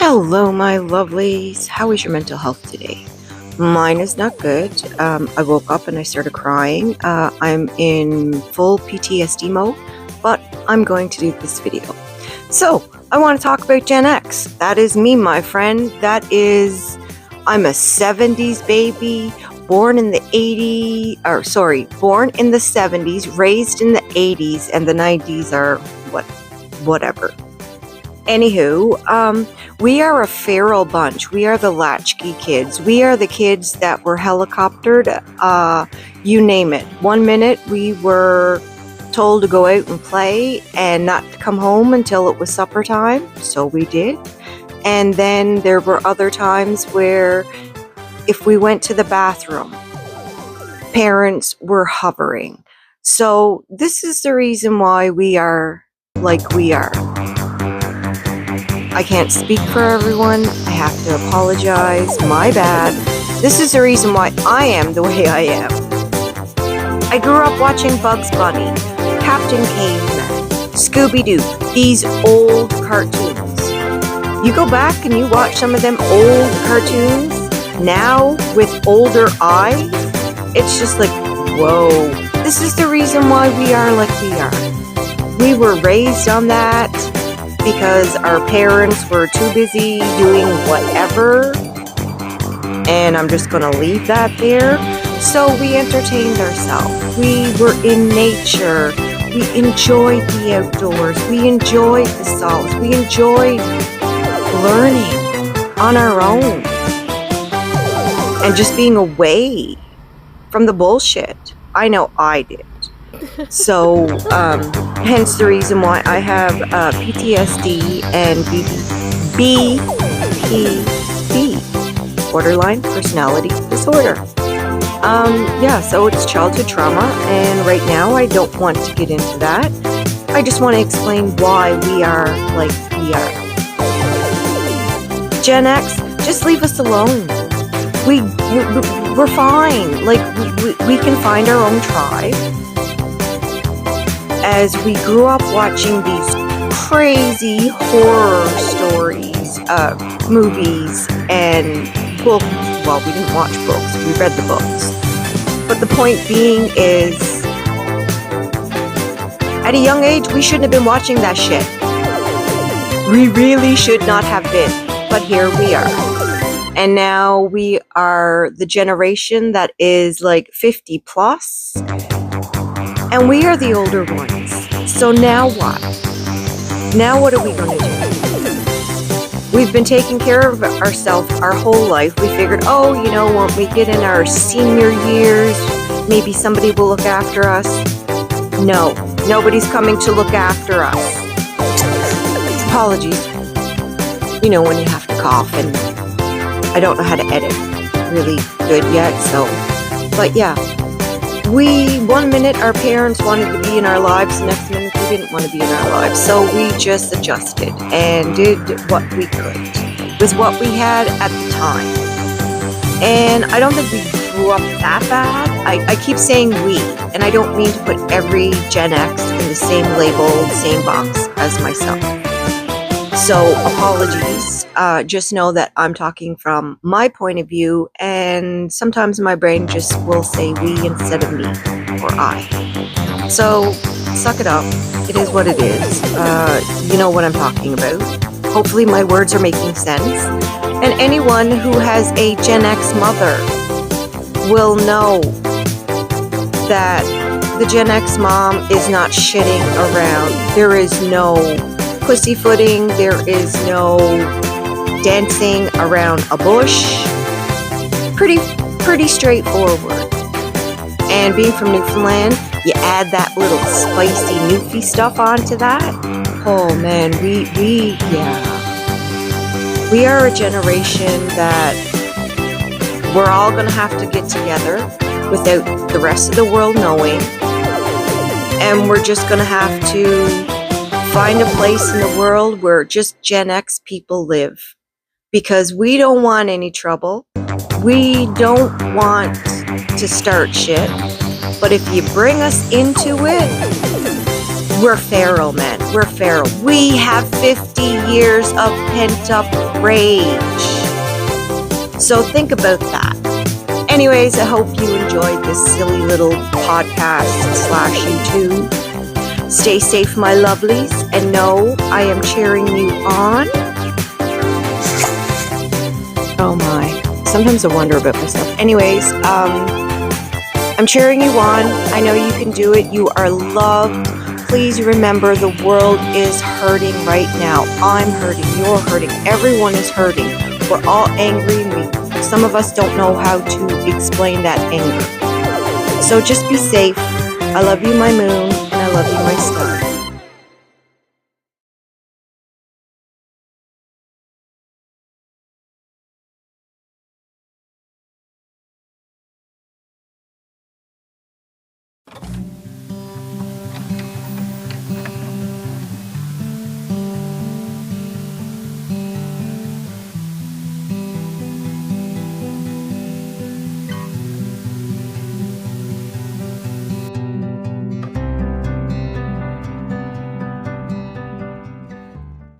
Hello, my lovelies. How is your mental health today? Mine is not good. I woke up and I started crying. I'm in full PTSD mode, but I'm going to do this video. So, I want to talk about Gen X. That is me, my friend. I'm a 70s baby, born in the 70s, raised in the 80s, and the 90s are whatever. Anywho, we are a feral bunch. We are the latchkey kids. We are the kids that were helicoptered, you name it. 1 minute we were told to go out and play and not to come home until it was supper time, so we did. And then there were other times where if we went to the bathroom, parents were hovering. So this is the reason why we are like we are. I can't speak for everyone. I have to apologize. My bad. This is the reason why I am the way I am. I grew up watching Bugs Bunny, Captain Caveman, Scooby-Doo, these old cartoons. You go back and you watch some of them old cartoons now with older eyes, it's just like, whoa. This is the reason why we are like we are. We were raised on that because our parents were too busy doing whatever, and I'm just gonna leave that there. So we entertained ourselves. We were in nature. We enjoyed the outdoors. We enjoyed the solace. We enjoyed learning on our own and just being away from the bullshit. I know I did. So, hence the reason why I have PTSD and BPD, borderline personality disorder. So it's childhood trauma, and right now I don't want to get into that. I just want to explain why we are like we are. Gen X, just leave us alone. We're fine. Like, we can find our own tribe. As we grew up watching these crazy horror stories, movies, and books. Well, we didn't watch books, we read the books. But the point being is, at a young age, we shouldn't have been watching that shit. We really should not have been, but here we are. And now we are the generation that is like 50 plus. And we are the older ones. So now what? Now what are we going to do? We've been taking care of ourselves our whole life. We figured, when we get in our senior years, maybe somebody will look after us. No, nobody's coming to look after us. Apologies. You know when you have to cough, and I don't know how to edit really good yet, but yeah. 1 minute our parents wanted to be in our lives, the next minute they didn't want to be in our lives. So we just adjusted and did what we could with what we had at the time. And I don't think we grew up that bad. I keep saying we, and I don't mean to put every Gen X in the same label, the same box as myself. So apologies, just know that I'm talking from my point of view, and sometimes my brain just will say we instead of me or I. So suck it up, it is what it is. You know what I'm talking about. Hopefully my words are making sense. And anyone who has a Gen X mother will know that the Gen X mom is not shitting around. There is no pussyfooting, there is no dancing around a bush. Pretty straightforward. And being from Newfoundland, you add that little spicy Newfie stuff onto that. Oh man, we are a generation that we're all gonna have to get together without the rest of the world knowing. And we're just gonna have to find a place in the world where just Gen X people live, because we don't want any trouble. We don't want to start shit. But if you bring us into it, we're feral, man. We're feral. We have 50 years of pent-up rage. So think about that. Anyways, I hope you enjoyed this silly little podcast / YouTube. Stay safe, my lovelies, and know I am cheering you on. Oh my. Sometimes I wonder about myself. Anyways, I'm cheering you on. I know you can do it. You are loved. Please remember the world is hurting right now. I'm hurting. You're hurting. Everyone is hurting. We're all angry. Some of us don't know how to explain that anger. So just be safe. I love you, my moon, and I love you, my star.